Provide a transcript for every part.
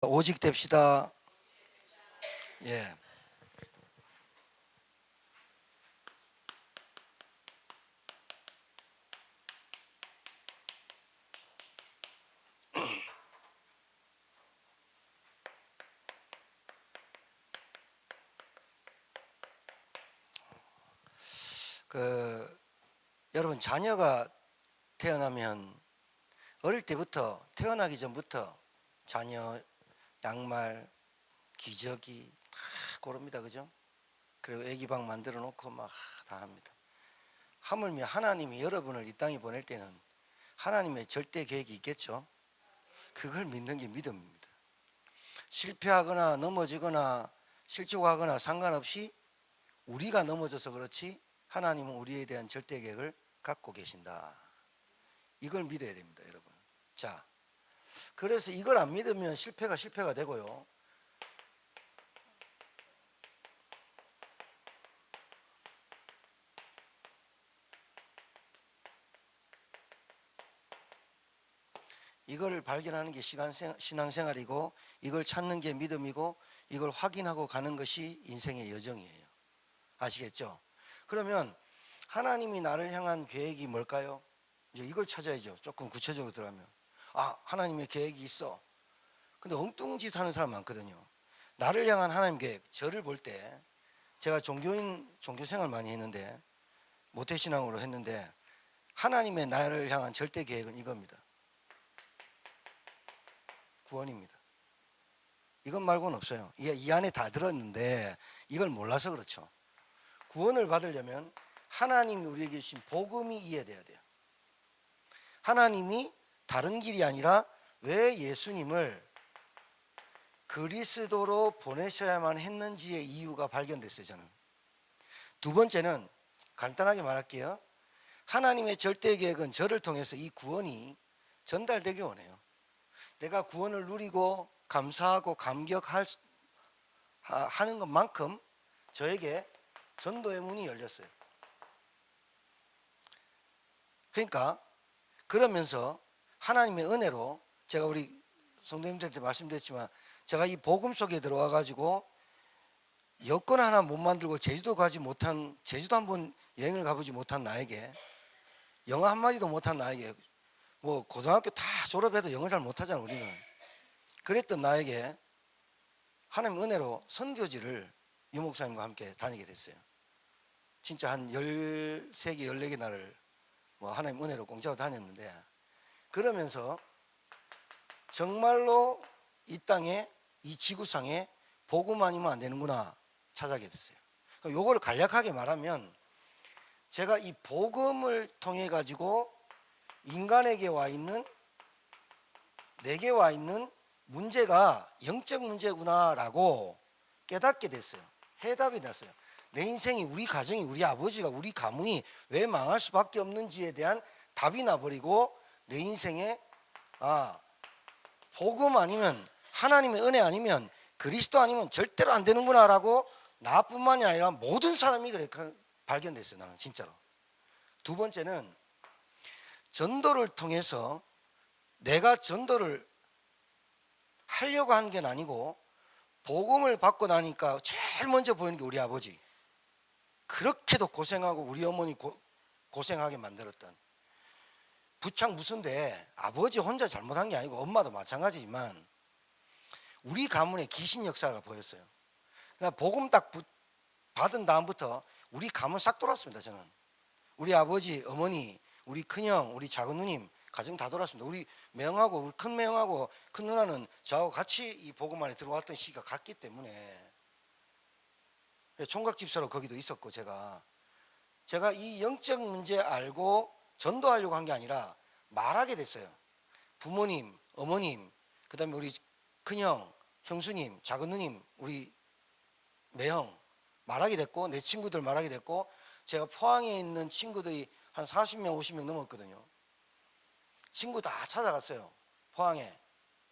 오직 됩시다. 예. 여러분 자녀가 태어나면 어릴 때부터 태어나기 전부터 자녀 양말, 기저귀 다 고릅니다. 그죠? 그리고 애기 방 만들어 놓고 막 다 합니다. 하물며 하나님이 여러분을 이 땅에 보낼 때는 하나님의 절대 계획이 있겠죠. 그걸 믿는 게 믿음입니다. 실패하거나 넘어지거나 실족하거나 상관없이 우리가 넘어져서 그렇지 하나님은 우리에 대한 절대 계획을 갖고 계신다. 이걸 믿어야 됩니다, 여러분. 자, 그래서 이걸 안 믿으면 실패가 되고요. 이걸 발견하는 게 신앙생활이고, 이걸 찾는 게 믿음이고, 이걸 확인하고 가는 것이 인생의 여정이에요. 아시겠죠? 그러면 하나님이 나를 향한 계획이 뭘까요? 이제 이걸 찾아야죠. 조금 구체적으로 들어가면, 하나님의 계획이 있어. 근데 엉뚱짓 하는 사람 많거든요. 나를 향한 하나님 계획. 저를 볼 때 제가 종교 생활 많이 했는데, 모태신앙으로 했는데, 하나님의 나를 향한 절대 계획은 이겁니다. 구원입니다. 이것 말고는 없어요. 이 안에 다 들었는데 이걸 몰라서 그렇죠. 구원을 받으려면 하나님이 우리에게 주신 복음이 이해돼야 돼요. 하나님이 다른 길이 아니라 왜 예수님을 그리스도로 보내셔야만 했는지의 이유가 발견됐어요. 저는. 두 번째는 간단하게 말할게요. 하나님의 절대 계획은 저를 통해서 이 구원이 전달되기 원해요. 내가 구원을 누리고 감사하고 감격하는 것만큼 저에게 전도의 문이 열렸어요. 그러니까 그러면서 하나님의 은혜로 제가 우리 성도님들한테 말씀드렸지만, 제가 이 복음 속에 들어와 가지고 여권 하나 못 만들고 제주도 한번 여행을 가보지 못한 나에게, 영어 한마디도 못한 나에게, 뭐 고등학교 다 졸업해도 영어 잘 못하잖아 우리는. 그랬던 나에게 하나님 은혜로 선교지를 유 목사님과 함께 다니게 됐어요. 진짜 한 13개 14개 나라를 뭐 하나님 은혜로 공짜로 다녔는데, 그러면서 정말로 이 땅에, 이 지구상에 복음 아니면 안 되는구나 찾아게 됐어요. 요거를 간략하게 말하면, 제가 이 복음을 통해 가지고 인간에게 와 있는, 내게 와 있는 문제가 영적 문제구나라고 깨닫게 됐어요. 해답이 났어요. 내 인생이, 우리 가정이, 우리 아버지가, 우리 가문이 왜 망할 수밖에 없는지에 대한 답이 나버리고, 내 인생에 복음 아니면, 하나님의 은혜 아니면, 그리스도 아니면 절대로 안 되는구나라고 나뿐만이 아니라 모든 사람이 그렇게 발견됐어요. 나는 진짜로. 두 번째는 전도를 통해서, 내가 전도를 하려고 하는 게 아니고 복음을 받고 나니까 제일 먼저 보이는 게 우리 아버지. 그렇게도 고생하고 우리 어머니 고생하게 만들었던, 부창 무슨데 아버지 혼자 잘못한 게 아니고 엄마도 마찬가지지만 우리 가문에 귀신 역사가 보였어요. 그러니까 복음 딱 받은 다음부터 우리 가문 싹 돌았습니다. 저는 우리 아버지, 어머니, 우리 큰형, 우리 작은 누님 가정 다 돌았습니다. 우리 매형하고, 우리 큰 매형하고 큰 누나는 저하고 같이 이 복음 안에 들어왔던 시기가 같기 때문에 총각 집사로 거기도 있었고, 제가 이 영적 문제 알고 전도하려고 한 게 아니라 말하게 됐어요. 부모님, 어머님, 그 다음에 우리 큰형, 형수님, 작은 누님, 우리 매형 말하게 됐고, 내 친구들 말하게 됐고, 제가 포항에 있는 친구들이 한 40명 50명 넘었거든요. 친구 다 찾아갔어요. 포항에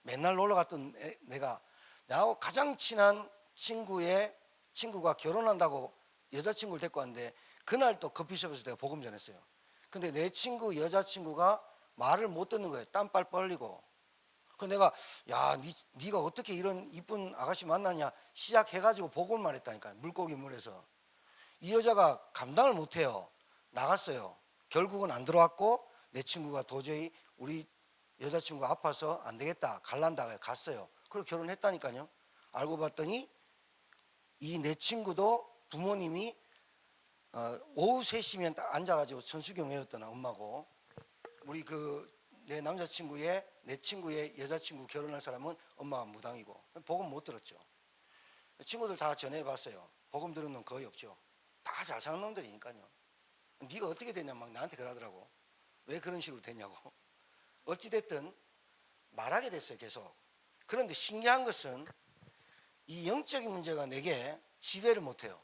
맨날 놀러 갔던 내가, 나하고 가장 친한 친구가 결혼한다고 여자친구를 데리고 왔는데, 그날 또 커피숍에서 내가 복음 전했어요. 근데 내 친구 여자친구가 말을 못 듣는 거예요. 땀빨 벌리고. 그 내가 야, 네가 어떻게 이런 이쁜 아가씨 만나냐 시작해가지고 보고를 말했다니까. 물고기 물에서 이 여자가 감당을 못해요. 나갔어요. 결국은 안 들어왔고 내 친구가 도저히 우리 여자친구가 아파서 안 되겠다 갈란다 갔어요. 그리고 결혼했다니까요. 알고 봤더니 이 내 친구도 부모님이 오후 3시면 딱 앉아가지고 천수경 외웠던 엄마고, 우리 내 남자친구의 내 친구의 여자친구 결혼할 사람은 엄마가 무당이고. 복음 못 들었죠. 친구들 다 전해봤어요. 복음 들은 놈 거의 없죠. 다 잘 사는 놈들이니까요. 네가 어떻게 됐냐 막 나한테 그러더라고. 왜 그런 식으로 됐냐고. 어찌됐든 말하게 됐어요. 계속. 그런데 신기한 것은 이 영적인 문제가 내게 지배를 못해요.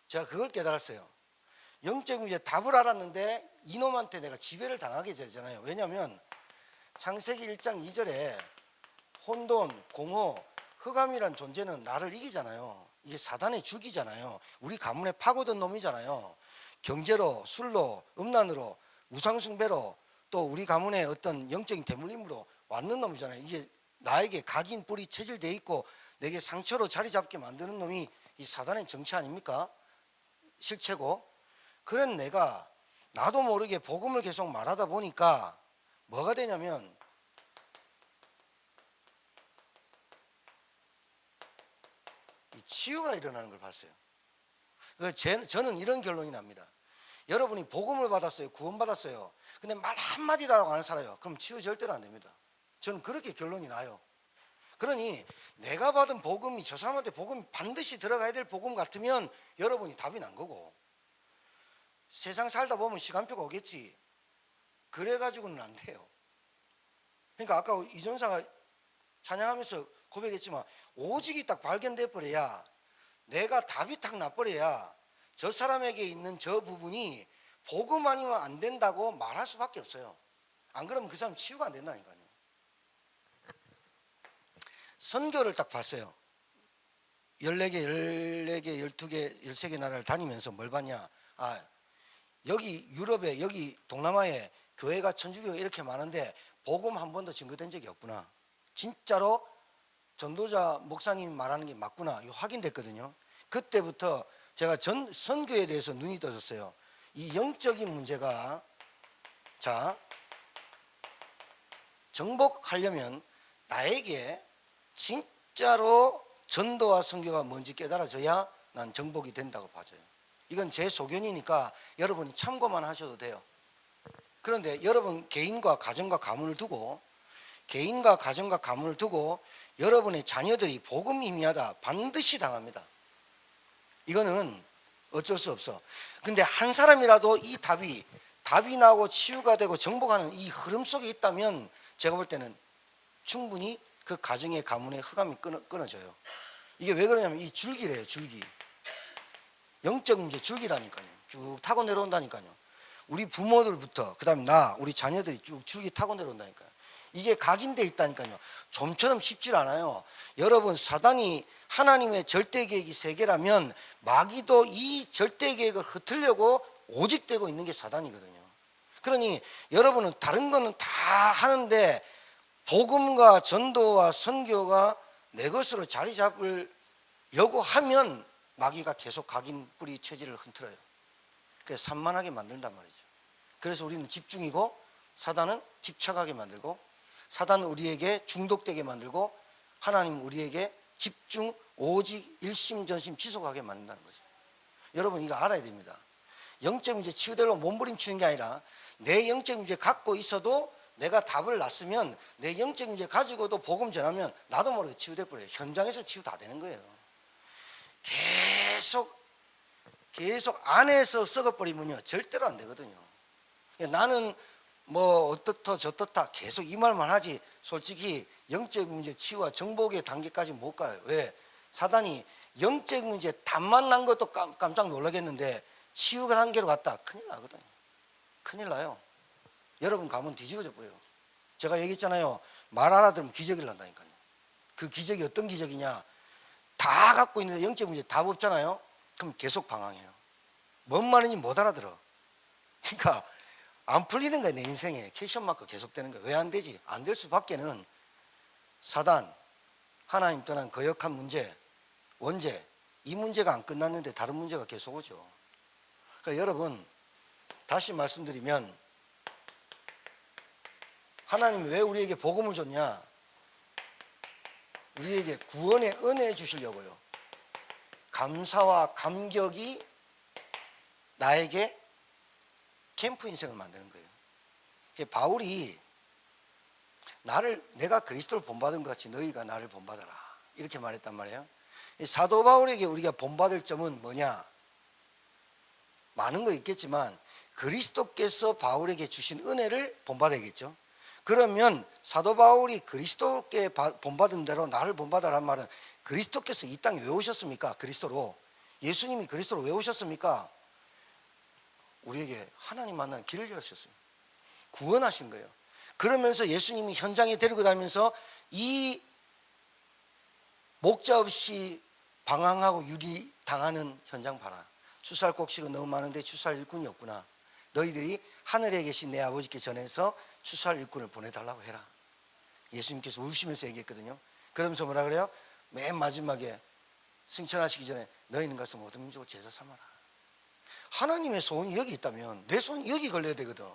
제가 그걸 깨달았어요. 영적인 문제 답을 알았는데 이놈한테 내가 지배를 당하게 되잖아요. 왜냐하면 창세기 1장 2절에 혼돈, 공허, 흑암이란 존재는 나를 이기잖아요. 이게 사단의 줄기잖아요. 우리 가문에 파고든 놈이잖아요. 경제로, 술로, 음란으로, 우상숭배로, 또 우리 가문의 어떤 영적인 대물림으로 왔는 놈이잖아요. 이게 나에게 각인 뿌리 체질돼 있고 내게 상처로 자리 잡게 만드는 놈이 이 사단의 정체 아닙니까? 실체고. 그런 내가 나도 모르게 복음을 계속 말하다 보니까 뭐가 되냐면 치유가 일어나는 걸 봤어요. 저는 이런 결론이 납니다. 여러분이 복음을 받았어요. 구원받았어요. 근데 말 한마디도 안 살아요. 그럼 치유 절대로 안 됩니다. 저는 그렇게 결론이 나요. 그러니 내가 받은 복음이 저 사람한테 복음이 반드시 들어가야 될 복음 같으면 여러분이 답이 난 거고, 세상 살다 보면 시간표가 오겠지. 그래가지고는 안 돼요. 그러니까 아까 이전사가 찬양하면서 고백했지만 오직이 딱 발견돼 버려야, 내가 답이 딱 나버려야 저 사람에게 있는 저 부분이 복음 아니면 안 된다고 말할 수밖에 없어요. 안 그러면 그 사람 치유가 안 된다니까요. 선교를 딱 봤어요. 14개, 12개, 13개 나라를 다니면서 뭘 봤냐. 여기 유럽에, 여기 동남아에 교회가 천주교가 이렇게 많은데 복음 한 번도 증거된 적이 없구나. 진짜로 전도자 목사님 말하는 게 맞구나. 이거 확인됐거든요. 그때부터 제가 선교에 대해서 눈이 떠졌어요. 이 영적인 문제가, 자, 정복하려면 나에게 진짜로 전도와 선교가 뭔지 깨달아져야 난 정복이 된다고 봐져요. 이건 제 소견이니까 여러분이 참고만 하셔도 돼요. 그런데 여러분 개인과 가정과 가문을 두고, 개인과 가정과 가문을 두고 여러분의 자녀들이 복음 희미하다 반드시 당합니다. 이거는 어쩔 수 없어. 근데 한 사람이라도 이 답이 나오고 치유가 되고 정복하는 이 흐름 속에 있다면 제가 볼 때는 충분히 그 가정의 가문의 흑암이 끊어져요. 이게 왜 그러냐면 이 줄기래요. 줄기. 영적 문제 줄기라니까요. 쭉 타고 내려온다니까요. 우리 부모들부터 그다음에 우리 자녀들이 쭉 줄기 타고 내려온다니까요. 이게 각인돼 있다니까요. 좀처럼 쉽지 않아요. 여러분, 사단이 하나님의 절대 계획이 세 개라면 마귀도 이 절대 계획을 흐트려고 오직되고 있는 게 사단이거든요. 그러니 여러분은 다른 거는 다 하는데 복음과 전도와 선교가 내 것으로 자리 잡으려고 하면 마귀가 계속 각인 뿌리 체질을 흐트려요. 그래서 산만하게 만든단 말이죠. 그래서 우리는 집중이고 사단은 집착하게 만들고, 사단은 우리에게 중독되게 만들고, 하나님은 우리에게 집중, 오직, 일심전심 지속하게 만든다는 거죠. 여러분 이거 알아야 됩니다. 영적 문제 치유대로 몸부림치는 게 아니라 내 영적 문제 갖고 있어도 내가 답을 놨으면 내 영적 문제 가지고도 복음 전하면 나도 모르게 치유돼 버려요. 현장에서 치유 다 되는 거예요. 계속 안에서 썩어버리면요 절대로 안 되거든요. 나는 뭐 어떻다 저떻다 계속 이 말만 하지 솔직히 영적 문제 치유와 정복의 단계까지 못 가요. 왜? 사단이 영적 문제 답만 난 것도 깜짝 놀라겠는데 치유가 단계로 갔다 큰일 나거든요. 큰일 나요. 여러분 가면 뒤집어져 보여요. 제가 얘기했잖아요. 말 알아들으면 기적이 난다니까요. 그 기적이 어떤 기적이냐, 다 갖고 있는데 영적 문제 답 없잖아요. 그럼 계속 방황해요. 뭔 말인지 못 알아들어. 그러니까 안 풀리는 거야. 내 인생에 캐션 마크 계속 되는 거야. 왜 안 되지? 안 될 수밖에는 사단, 하나님 떠난 거역한 문제, 원죄, 이 문제가 안 끝났는데 다른 문제가 계속 오죠. 그러니까 여러분, 다시 말씀드리면 하나님이 왜 우리에게 복음을 줬냐? 우리에게 구원의 은혜 주시려고요. 감사와 감격이 나에게 캠프 인생을 만드는 거예요. 바울이 내가 그리스도를 본받은 것 같이 너희가 나를 본받아라, 이렇게 말했단 말이에요. 사도 바울에게 우리가 본받을 점은 뭐냐? 많은 거 있겠지만 그리스도께서 바울에게 주신 은혜를 본받아야겠죠. 그러면 사도 바울이 그리스도께 본받은 대로 나를 본받아라는 말은 그리스도께서 이 땅에 왜 오셨습니까? 그리스도로. 예수님이 그리스도로 왜 오셨습니까? 우리에게 하나님 만나는 길을 열으셨어요. 구원하신 거예요. 그러면서 예수님이 현장에 데리고 다니면서 이 목자 없이 방황하고 유리당하는 현장 봐라. 추수할 곡식은 너무 많은데 추수할 일꾼이 없구나. 너희들이 하늘에 계신 내 아버지께 전해서 추수할 일꾼을 보내달라고 해라. 예수님께서 울시면서 얘기했거든요. 그러면서 뭐라 그래요? 맨 마지막에 승천하시기 전에 너희는 가서 모든 민족을 제자 삼아라. 하나님의 소원이 여기 있다면 내 손이 여기 걸려야 되거든.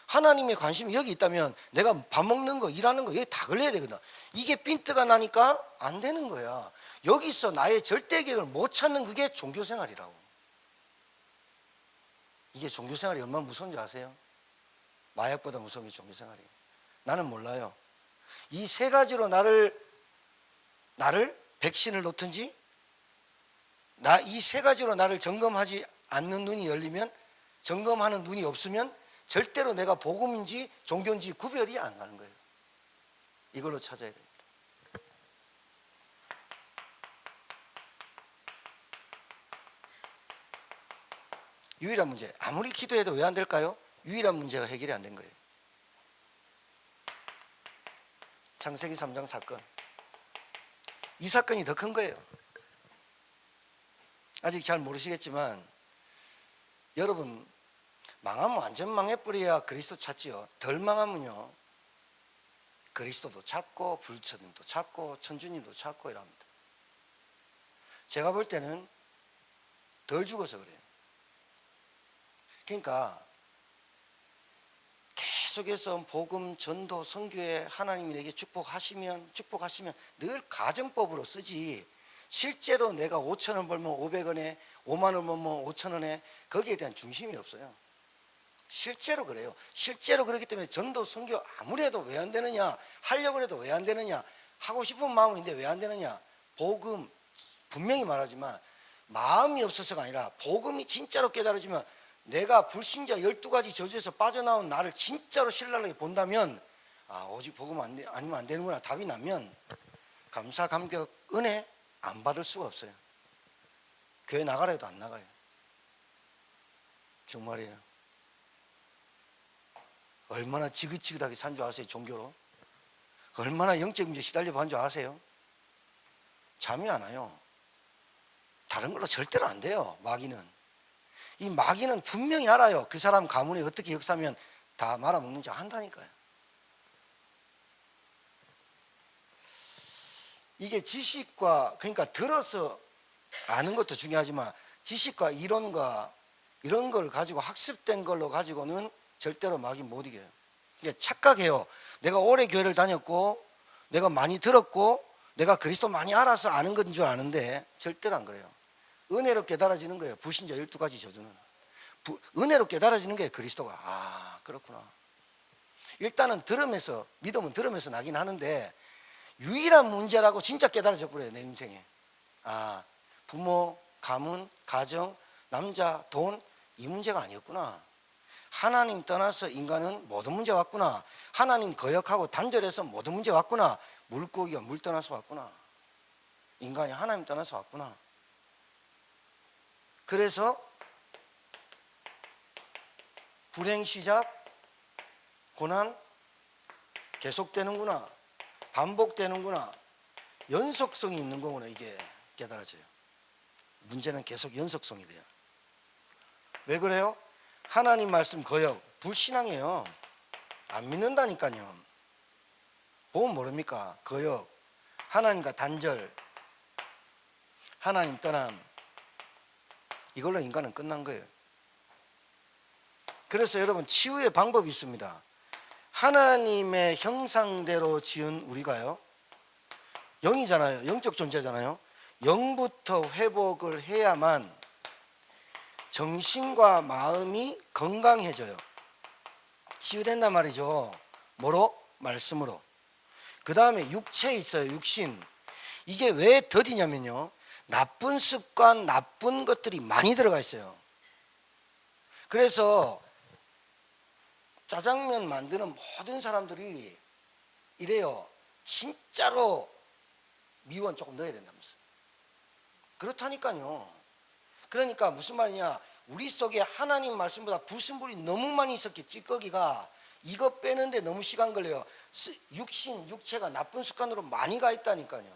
하나님의 관심이 여기 있다면 내가 밥 먹는 거, 일하는 거 여기 다 걸려야 되거든. 이게 핀트가 나니까 안 되는 거야. 여기서 나의 절대 계획을 못 찾는 그게 종교생활이라고. 이게 종교생활이 얼마나 무서운지 아세요? 마약보다 무서운 게 종교생활이에요. 나는 몰라요. 이 세 가지로 나를 백신을 놓든지 이 세 가지로 나를 점검하지 않는 눈이 열리면, 점검하는 눈이 없으면 절대로 내가 복음인지 종교인지 구별이 안 가는 거예요. 이걸로 찾아야 됩니다. 유일한 문제, 아무리 기도해도 왜 안 될까요? 유일한 문제가 해결이 안 된 거예요. 창세기 3장 사건. 이 사건이 더 큰 거예요. 아직 잘 모르시겠지만 여러분, 망하면 완전 망해버려야 그리스도 찾지요. 덜 망하면요, 그리스도도 찾고 불처님도 찾고 천주님도 찾고 이랍니다. 제가 볼 때는 덜 죽어서 그래요. 그러니까 계속해서 복음, 전도, 선교에 하나님에게 축복하시면 늘 가정법으로 쓰지, 실제로 내가 5,000원 벌면 500원에 5만 원 벌면 5,000원에 거기에 대한 중심이 없어요. 실제로 그래요. 실제로 그렇기 때문에 전도, 선교 아무리 해도 왜 안 되느냐, 하려고 해도 왜 안 되느냐, 하고 싶은 마음인데 왜 안 되느냐. 복음, 분명히 말하지만 마음이 없어서가 아니라 복음이 진짜로 깨달아지면, 내가 불신자 12가지 저주에서 빠져나온 나를 진짜로 신랄하게 본다면, 오직 복음 아니면 안 되는구나 답이 나면, 감사, 감격, 은혜 안 받을 수가 없어요. 교회 나가라 해도 안 나가요. 정말이에요. 얼마나 지긋지긋하게 산 줄 아세요? 종교로 얼마나 영적 문제 시달려 본 줄 아세요? 잠이 안 와요. 다른 걸로 절대로 안 돼요. 마귀는, 이 마귀는 분명히 알아요. 그 사람 가문에 어떻게 역사하면 다 말아먹는지 안다니까요. 이게 지식과, 그러니까 들어서 아는 것도 중요하지만 지식과 이론과 이런 걸 가지고 학습된 걸로 가지고는 절대로 마귀 못 이겨요. 그러니까 착각해요. 내가 오래 교회를 다녔고 내가 많이 들었고 내가 그리스도 많이 알아서 아는 건 줄 아는데 절대로 안 그래요. 은혜로 깨달아지는 거예요. 불신자 12가지 저주는 은혜로 깨달아지는 게 그리스도가, 그렇구나. 일단은 들으면서, 믿음은 들으면서 나긴 하는데 유일한 문제라고 진짜 깨달아져 버려요. 내 인생에. 부모, 가문, 가정, 남자, 돈, 이 문제가 아니었구나. 하나님 떠나서 인간은 모든 문제 왔구나. 하나님 거역하고 단절해서 모든 문제 왔구나. 물고기가 물 떠나서 왔구나. 인간이 하나님 떠나서 왔구나. 그래서 불행 시작, 고난 계속되는구나, 반복되는구나, 연속성이 있는 거구나. 이게 깨달아져요. 문제는 계속 연속성이 돼요. 왜 그래요? 하나님 말씀 거역, 불신앙이에요. 안 믿는다니까요. 보면 모릅니까? 거역, 하나님과 단절, 하나님 떠남. 이걸로 인간은 끝난 거예요. 그래서 여러분, 치유의 방법이 있습니다. 하나님의 형상대로 지은 우리가요, 영이잖아요. 영적 존재잖아요. 영부터 회복을 해야만 정신과 마음이 건강해져요. 치유된단 말이죠. 뭐로? 말씀으로. 그 다음에 육체 있어요. 육신. 이게 왜 더디냐면요, 나쁜 습관, 나쁜 것들이 많이 들어가 있어요. 그래서 짜장면 만드는 모든 사람들이 이래요. 진짜로 미원 조금 넣어야 된다면서. 그렇다니까요. 그러니까 무슨 말이냐, 우리 속에 하나님 말씀보다 불순물이 너무 많이 있었기, 찌꺼기가. 이거 빼는데 너무 시간 걸려요. 육신, 육체가 나쁜 습관으로 많이 가 있다니까요.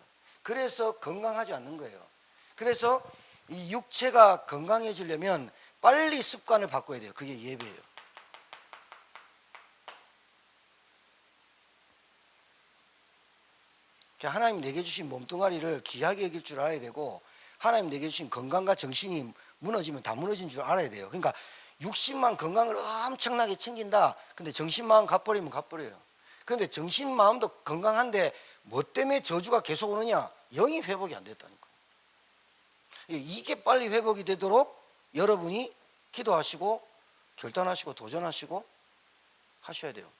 그래서 건강하지 않는 거예요. 그래서 이 육체가 건강해지려면 빨리 습관을 바꿔야 돼요. 그게 예배예요. 하나님 내게 주신 몸뚱아리를 귀하게 여길 줄 알아야 되고, 하나님 내게 주신 건강과 정신이 무너지면 다 무너진 줄 알아야 돼요. 그러니까 육신만 건강을 엄청나게 챙긴다. 근데 정신마음 가버리면 가버려요. 그런데 정신마음도 건강한데 뭐 때문에 저주가 계속 오느냐? 영이 회복이 안 됐다니까. 이게 빨리 회복이 되도록 여러분이 기도하시고 결단하시고 도전하시고 하셔야 돼요.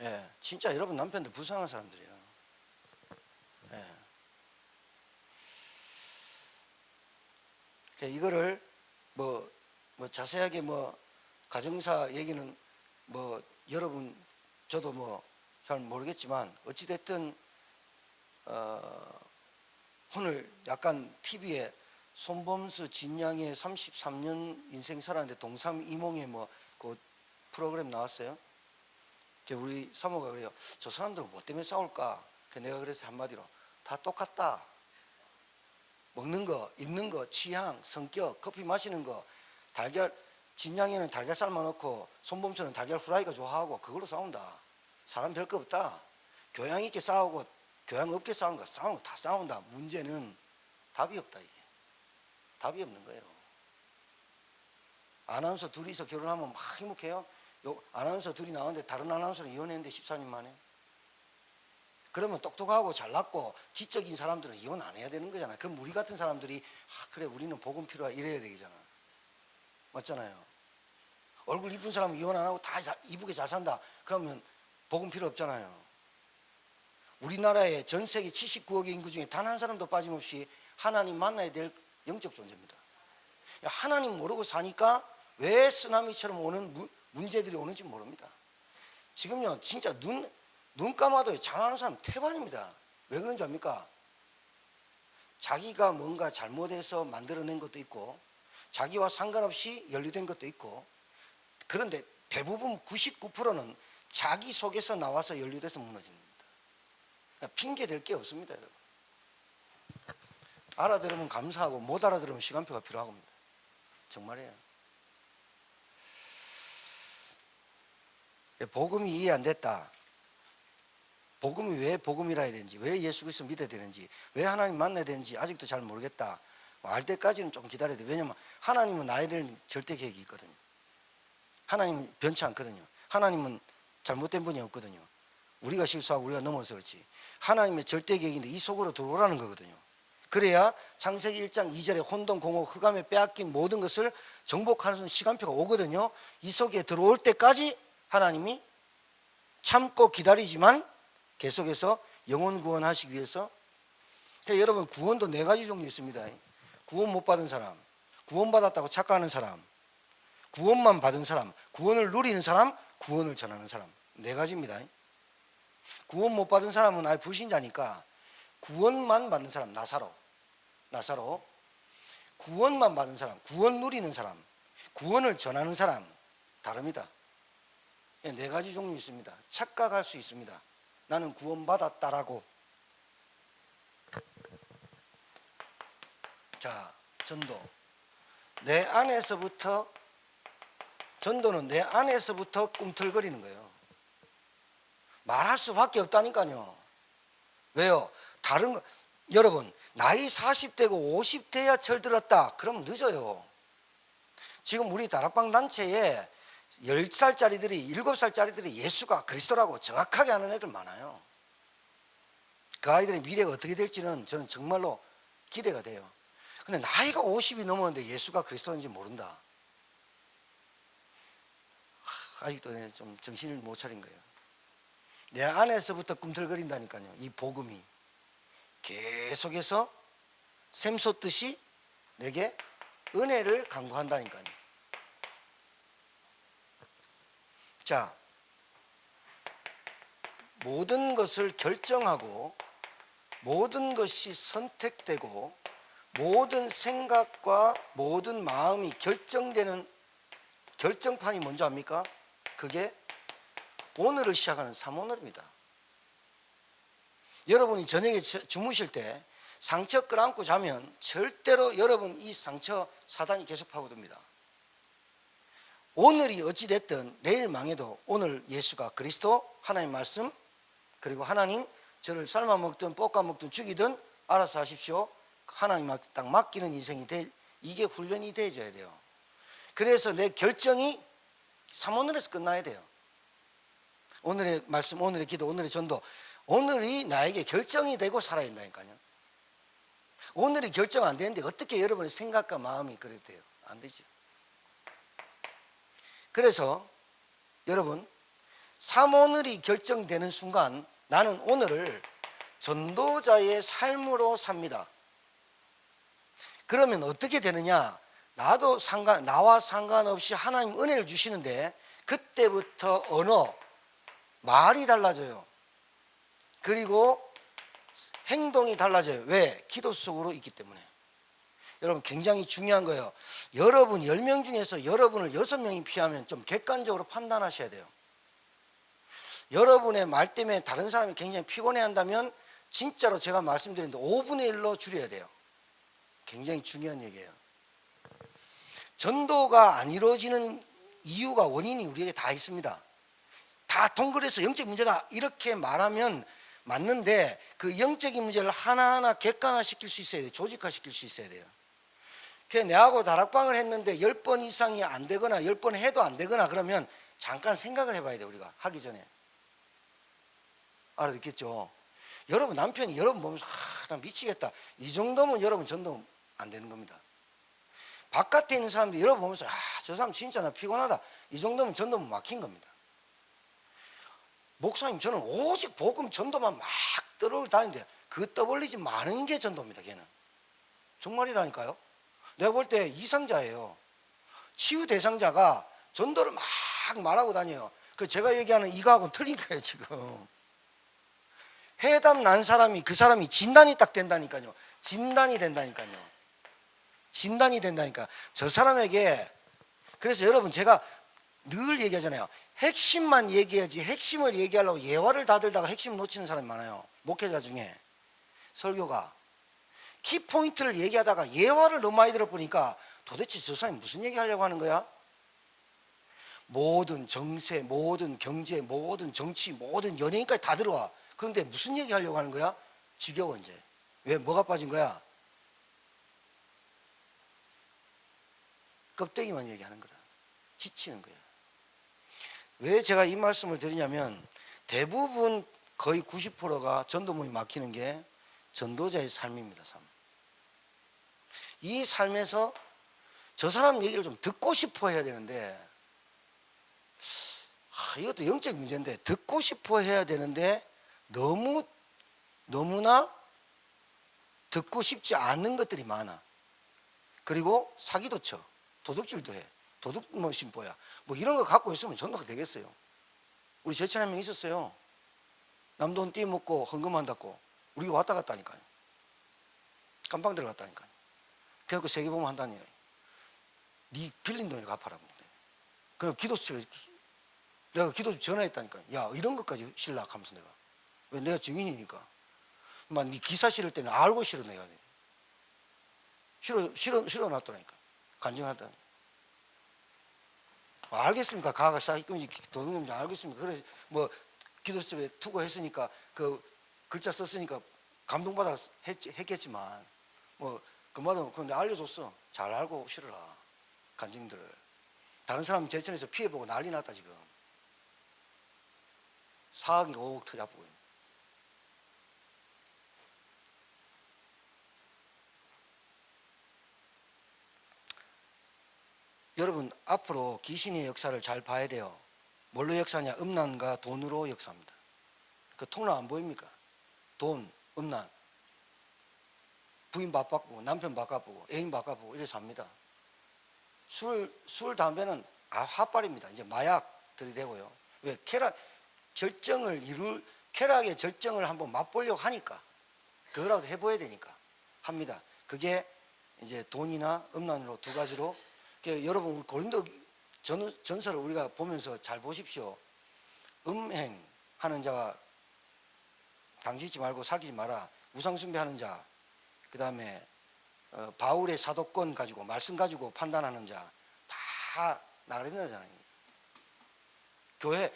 예, 진짜 여러분 남편들 불쌍한 사람들이에요. 예. 이거를 뭐 자세하게 가정사 얘기는 여러분 저도 잘 모르겠지만, 어찌됐든 오늘 약간 TV에 손범수 진양의 33년 인생 살았는데 동삼이몽의 그 프로그램 나왔어요. 우리 사모가 그래요. 저 사람들은 뭐 때문에 싸울까? 내가 그래서 한마디로, 다 똑같다. 먹는 거, 입는 거, 취향, 성격, 커피 마시는 거, 달걀, 진양이는 달걀 삶아놓고 손범수는 달걀 후라이가 좋아하고 그걸로 싸운다. 사람 별거 없다. 교양 있게 싸우고 교양 없게 싸우는 거, 싸우는 거 다 싸운다. 문제는 답이 없다. 이게 답이 없는 거예요. 아나운서 둘이서 결혼하면 막 행복해요. 아나운서 둘이 나오는데 다른 아나운서는 이혼했는데 14년 만에. 그러면 똑똑하고 잘났고 지적인 사람들은 이혼 안 해야 되는 거잖아요. 그럼 우리 같은 사람들이 그래 우리는 복음 필요하다 이래야 되잖아. 맞잖아요. 얼굴 이쁜 사람은 이혼 안 하고 다 이쁘게 잘 산다. 그러면 복음 필요 없잖아요. 우리나라의 전 세계 79억의 인구 중에 단 한 사람도 빠짐없이 하나님 만나야 될 영적 존재입니다. 하나님 모르고 사니까 왜 쓰나미처럼 오는 문제들이 오는지 모릅니다. 지금요 진짜 눈 감아도 장하는 사람 태반입니다. 왜 그런지 압니까? 자기가 뭔가 잘못해서 만들어낸 것도 있고 자기와 상관없이 연루된 것도 있고, 그런데 대부분 99%는 자기 속에서 나와서 연루돼서 무너집니다. 핑계 댈 게 없습니다. 여러분. 알아들으면 감사하고 못 알아들으면 시간표가 필요한 겁니다. 정말이에요. 복음이 이해 안 됐다. 복음이 왜 복음이라 해야 되는지, 왜 예수 그리스도 믿어야 되는지, 왜 하나님 만나야 되는지 아직도 잘 모르겠다. 알 때까지는 좀 기다려야 돼. 왜냐면 하나님은 나에 대한 절대 계획이 있거든요. 하나님은 변치 않거든요. 하나님은 잘못된 분이 없거든요. 우리가 실수하고 우리가 넘어서 그렇지. 하나님의 절대 계획인데 이 속으로 들어오라는 거거든요. 그래야 창세기 1장 2절에 혼돈, 공허, 흑암에 빼앗긴 모든 것을 정복하는 시간표가 오거든요. 이 속에 들어올 때까지 하나님이 참고 기다리지만 계속해서 영혼 구원하시기 위해서. 여러분, 구원도 4가지 종류 있습니다. 구원 못 받은 사람, 구원받았다고 착각하는 사람, 구원만 받은 사람, 구원을 누리는 사람, 구원을 전하는 사람. 4가지입니다. 구원 못 받은 사람은 아예 불신자니까 구원만 받는 사람, 나사로. 구원만 받은 사람, 구원 누리는 사람, 구원을 전하는 사람, 다릅니다. 4가지 종류 있습니다. 착각할 수 있습니다. 나는 구원받았다라고. 자, 전도. 전도는 내 안에서부터 꿈틀거리는 거예요. 말할 수밖에 없다니까요. 왜요? 다른 거, 여러분 나이 40대고 50대야 철들었다 그러면 늦어요. 지금 우리 다락방 단체에 10살짜리들이 7살짜리들이 예수가 그리스도라고 정확하게 아는 애들 많아요. 그 아이들의 미래가 어떻게 될지는 저는 정말로 기대가 돼요. 근데 나이가 50이 넘었는데 예수가 그리스도인지 모른다. 아직도 좀 정신을 못 차린 거예요. 내 안에서부터 꿈틀거린다니까요. 이 복음이 계속해서 샘솟듯이 내게 은혜를 강구한다니까요. 자, 모든 것을 결정하고 모든 것이 선택되고 모든 생각과 모든 마음이 결정되는 결정판이 뭔지 압니까? 그게 오늘을 시작하는 삼오늘입니다. 여러분이 저녁에 주무실 때 상처 끌어안고 자면 절대로 여러분 이 상처 사단이 계속 파고듭니다. 오늘이 어찌됐든 내일 망해도 오늘 예수가 그리스도 하나님 말씀 그리고 하나님 저를 삶아 먹든 볶아 먹든 죽이든 알아서 하십시오. 하나님한테 딱 맡기는 인생이 이게 훈련이 되어져야 돼요. 그래서 내 결정이 삼오늘에서 끝나야 돼요. 오늘의 말씀, 오늘의 기도, 오늘의 전도, 오늘이 나에게 결정이 되고 살아야 된다니까요. 오늘이 결정 안 되는데 어떻게 여러분의 생각과 마음이 그래도 돼요? 안 되죠. 그래서 여러분 삼오늘이 결정되는 순간 나는 오늘을 전도자의 삶으로 삽니다. 그러면 어떻게 되느냐? 나와 상관없이 하나님 은혜를 주시는데 그때부터 언어, 말이 달라져요. 그리고 행동이 달라져요. 왜? 기도 속으로 있기 때문에. 여러분 굉장히 중요한 거예요. 여러분 10명 중에서 여러분을 6명이 피하면 좀 객관적으로 판단하셔야 돼요. 여러분의 말 때문에 다른 사람이 굉장히 피곤해한다면 진짜로 제가 말씀드렸는데 5분의 1로 줄여야 돼요. 굉장히 중요한 얘기예요. 전도가 안 이루어지는 이유가 원인이 우리에게 다 있습니다. 다 동글해서 영적 문제다 이렇게 말하면 맞는데 그 영적인 문제를 하나하나 객관화시킬 수 있어야 돼요. 조직화시킬 수 있어야 돼요. 그래서 내하고 다락방을 했는데 10번 이상이 안 되거나 10번 해도 안 되거나 그러면 잠깐 생각을 해봐야 돼요. 우리가 하기 전에. 알아듣겠죠? 여러분 남편이 여러분 보면서 나 미치겠다 이 정도면 여러분 전도 안 되는 겁니다. 바깥에 있는 사람들이 여러분 보면서 저 사람 진짜 나 피곤하다 이 정도면 전도면 막힌 겁니다. 목사님 저는 오직 복음 전도만 막 떠올다니는데 그 떠올리지 많은 게 전도입니다. 걔는 정말이라니까요. 내가 볼 때 이상자예요. 치유 대상자가 전도를 막 말하고 다녀요. 그 제가 얘기하는 이거하고는 틀린 거예요 지금. 해답 난 사람이 그 사람이 진단이 딱 된다니까요. 진단이 된다니까요. 진단이 된다니까. 저 사람에게 그래서 여러분 제가 늘 얘기하잖아요. 핵심만 얘기해야지 핵심을 얘기하려고 예화를 다 들다가 핵심 놓치는 사람이 많아요. 목회자 중에 설교가 키포인트를 얘기하다가 예화를 너무 많이 들어보니까 도대체 저 사람이 무슨 얘기하려고 하는 거야? 모든 정세, 모든 경제, 모든 정치, 모든 연예인까지 다 들어와. 그런데 무슨 얘기하려고 하는 거야? 지겨워 이제. 왜? 뭐가 빠진 거야? 껍데기만 얘기하는 거라. 지치는 거야. 왜 제가 이 말씀을 드리냐면 대부분 거의 90%가 전도문이 막히는 게 전도자의 삶입니다. 삶. 이 삶에서 저 사람 얘기를 좀 듣고 싶어 해야 되는데 이것도 영적 문제인데 듣고 싶어 해야 되는데 너무나 듣고 싶지 않은 것들이 많아. 그리고 사기도 쳐. 도둑질도 해. 도둑 뭐 심보야. 뭐 이런 거 갖고 있으면 전도가 되겠어요. 우리 제천 한 명 있었어요. 남돈 띠먹고 헌금한다고. 우리 왔다 갔다 하니까요. 깜빵 들어갔다니까요. 그래갖고 세계보험 한다니. 네 빌린 돈을 갚아라. 그럼 기도수에 내가 기도수 전화했다니까. 야 이런 것까지 실락하면서 내가. 왜 내가 증인이니까. 막 네 기사 실을 때는 알고 실어 내가. 실어놨더라니까. 간증하다. 알겠습니까? 가가 쌓이건지 도둑놈인지 알겠습니까? 그래 뭐 기도수첩에 투고했으니까 그 글자 썼으니까 감동받아 했겠지만 뭐 그마다 근데 알려줬어. 잘 알고 실어라 간증들을. 다른 사람 제천에서 피해보고 난리 났다 지금. 4억이 5억 터잡고. 여러분 앞으로 귀신의 역사를 잘 봐야 돼요. 뭘로 역사냐? 음란과 돈으로 역사합니다. 그 통로 안 보입니까? 돈, 음란. 부인 바빠보고 남편 바빠보고 애인 바빠보고 이래서 합니다. 술, 담배는 핫발입니다. 이제 마약들이 되고요. 왜? 쾌락의 절정을 한번 맛보려고 하니까 그거라도 해봐야 되니까 합니다. 그게 이제 돈이나 음란으로 두 가지로. 여러분 우리 고린도 전서를 우리가 보면서 잘 보십시오. 음행하는 자와 당짓지 말고 사귀지 마라. 우상숭배하는 자, 그 다음에 바울의 사도권 가지고 말씀 가지고 판단하는 자 다 나가린다잖아요. 교회,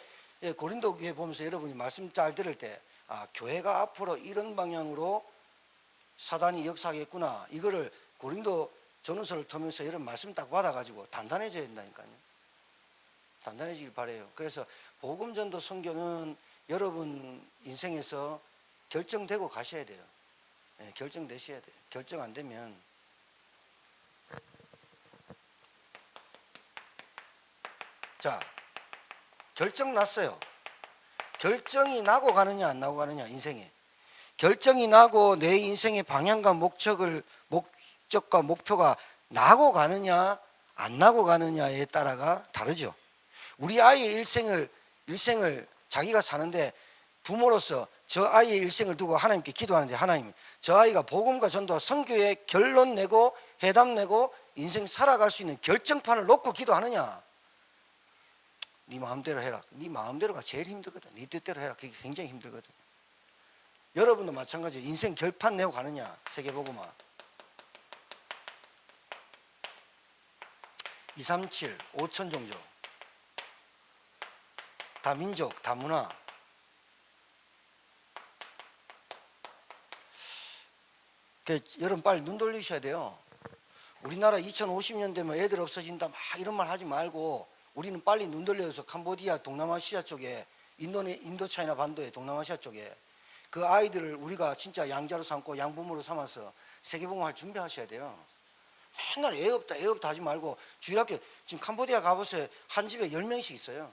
고린도 교회 보면서 여러분이 말씀 잘 들을 때 교회가 앞으로 이런 방향으로 사단이 역사하겠구나. 이거를 고린도 전후서를 통해서 이런 말씀 딱 받아가지고 단단해져야 된다니까요. 단단해지길 바라요. 그래서 복음전도 선교는 여러분 인생에서 결정되고 가셔야 돼요. 결정되셔야 돼요. 결정 안 되면 자, 결정 났어요. 결정이 나고 가느냐 안 나고 가느냐 인생에. 결정이 나고 내 인생의 방향과 목적과 목표가 나고 가느냐 안 나고 가느냐에 따라가 다르죠. 우리 아이의 일생을 자기가 사는데 부모로서 저 아이의 일생을 두고 하나님께 기도하는데 하나님 저 아이가 복음과 전도와 선교에 결론 내고 해답 내고 인생 살아갈 수 있는 결정판을 놓고 기도하느냐. 네 마음대로 해라. 네 마음대로가 제일 힘들거든. 네 뜻대로 해라. 그게 굉장히 힘들거든. 여러분도 마찬가지예요. 인생 결판 내고 가느냐. 세계복음화 237, 5천 종족 다 민족, 다 문화. 여러분 빨리 눈 돌리셔야 돼요. 우리나라 2050년 되면 애들 없어진다 막 이런 말 하지 말고 우리는 빨리 눈 돌려서 캄보디아 동남아시아 쪽에 인도차이나 반도의 동남아시아 쪽에 그 아이들을 우리가 진짜 양자로 삼고 양부모로 삼아서 세계복음화를 준비하셔야 돼요. 맨날 애 없다 하지 말고 주일학교 지금 캄보디아 가보세요. 한 집에 10명씩 있어요.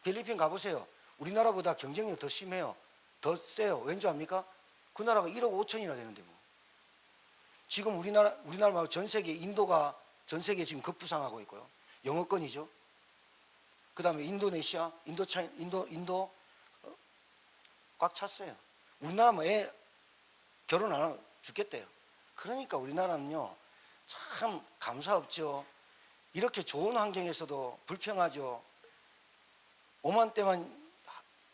필리핀 가보세요. 우리나라보다 경쟁력 더 심해요. 더 세요. 왠지 압니까? 그 나라가 1억 5천이나 되는데 뭐. 지금 우리나라 말고 전 세계 인도가 전 세계에 지금 급부상하고 있고요. 영어권이죠. 그 다음에 인도네시아, 인도 꽉 찼어요. 우리나라 뭐 애 결혼 안 하고 죽겠대요. 그러니까 우리나라는요 참 감사 없죠. 이렇게 좋은 환경에서도 불평하죠. 오만 때만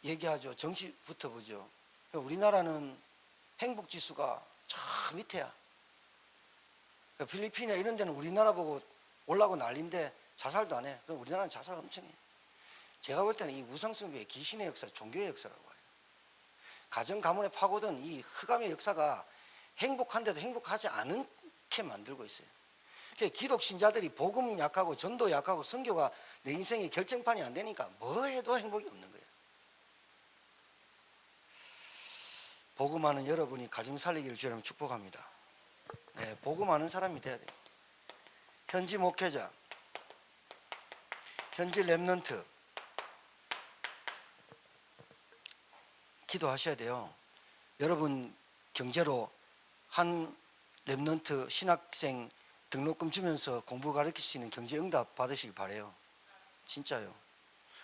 얘기하죠. 정치부터 보죠. 우리나라는 행복 지수가 저 밑에야. 필리핀이나 이런 데는 우리나라 보고 올라고 난리인데 자살도 안 해. 우리나라는 자살 엄청 해. 제가 볼 때는 이 우상숭배의 귀신의 역사, 종교의 역사라고 해요. 가정 가문에 파고든 이 흑암의 역사가 행복한데도 행복하지 않게 만들고 있어요. 기독 신자들이 복음 약하고 전도 약하고 선교가 내 인생의 결정판이 안 되니까 뭐 해도 행복이 없는 거예요. 복음하는 여러분이 가정 살리기를 주님 축복합니다. 네, 복음하는 사람이 돼야 돼요. 현지 목회자, 현지 렘넌트 기도하셔야 돼요. 여러분 경제로 한 렘넌트 신학생 등록금 주면서 공부 가르칠 수 있는 경제 응답 받으시길 바라요. 진짜요.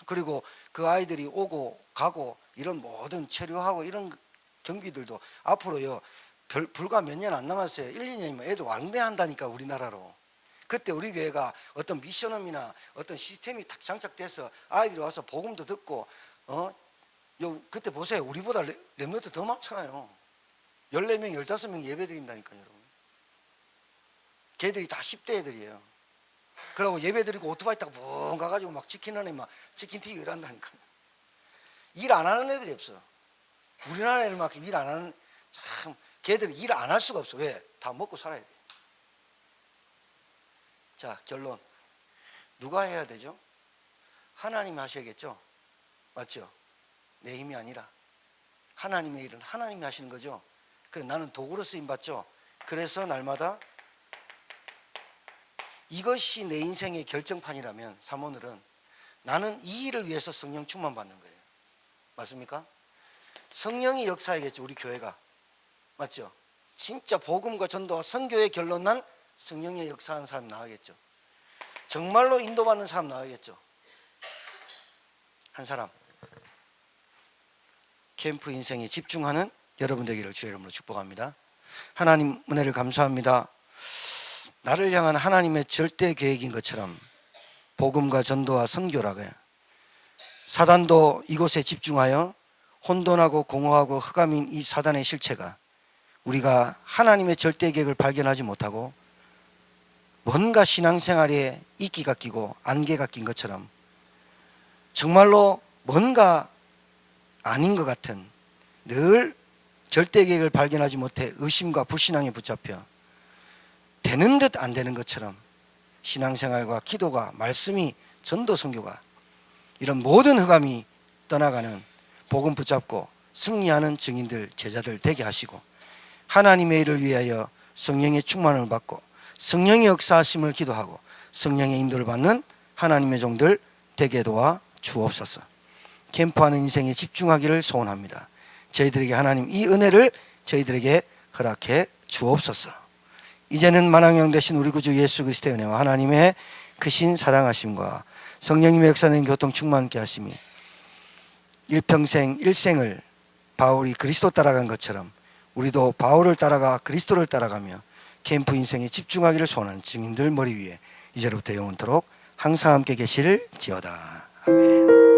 그리고 그 아이들이 오고 가고 이런 모든 체류하고 이런 경비들도 앞으로요 불과 몇 년 안 남았어요. 1, 2년이면 애들 왕래한다니까 우리나라로. 그때 우리 교회가 어떤 미션홈이나 어떤 시스템이 딱 장착돼서 아이들이 와서 복음도 듣고 그때 보세요. 우리보다 렘넌트 더 많잖아요. 14명, 15명 예배 드린다니까요, 여러분. 걔들이 다 10대 애들이에요. 그러고 예배 드리고 오토바이 타고 붕 가가지고 막 치킨 안에 막 치킨 튀기고 이런다니까요. 일 안 하는 애들이 없어. 우리나라 애들만큼 일 안 하는, 참 걔들은 일 안 할 수가 없어. 왜? 다 먹고 살아야 돼. 자, 결론. 누가 해야 되죠? 하나님이 하셔야겠죠? 맞죠? 내 힘이 아니라 하나님의 일은 하나님이 하시는 거죠. 그래, 나는 도구로 쓰임 받죠. 그래서 날마다 이것이 내 인생의 결정판이라면 사모늘은 나는 이 일을 위해서 성령 충만 받는 거예요. 맞습니까? 성령이 역사하겠죠. 우리 교회가. 맞죠? 진짜 복음과 전도와 선교의 결론 난 성령의 역사하는 사람이 나오겠죠. 정말로 인도받는 사람 나오겠죠. 한 사람. 캠프 인생에 집중하는 여러분 되기를 주의 이름으로 축복합니다. 하나님 은혜를 감사합니다. 나를 향한 하나님의 절대 계획인 것처럼 복음과 전도와 선교라고요. 사단도 이곳에 집중하여 혼돈하고 공허하고 흑암인 이 사단의 실체가 우리가 하나님의 절대 계획을 발견하지 못하고 뭔가 신앙생활에 이끼가 끼고 안개가 낀 것처럼 정말로 뭔가 아닌 것 같은 늘 절대 계획을 발견하지 못해 의심과 불신앙에 붙잡혀 되는 듯 안 되는 것처럼 신앙생활과 기도가 말씀이 전도 선교가 이런 모든 흑암이 떠나가는 복음 붙잡고 승리하는 증인들 제자들 되게 하시고 하나님의 일을 위하여 성령의 충만을 받고 성령의 역사하심을 기도하고 성령의 인도를 받는 하나님의 종들 되게 도와 주옵소서. 캠프하는 인생에 집중하기를 소원합니다. 저희들에게 하나님 이 은혜를 저희들에게 허락해 주옵소서. 이제는 만왕영 되신 우리 구주 예수 그리스도의 은혜와 하나님의 크신 사랑하심과 성령님의 역사는 교통 충만케 하심이 일평생 일생을 바울이 그리스도 따라간 것처럼 우리도 바울을 따라가 그리스도를 따라가며 캠프 인생에 집중하기를 소원하는 증인들 머리 위에 이제로부터 영원토록 항상 함께 계실지어다. 아멘.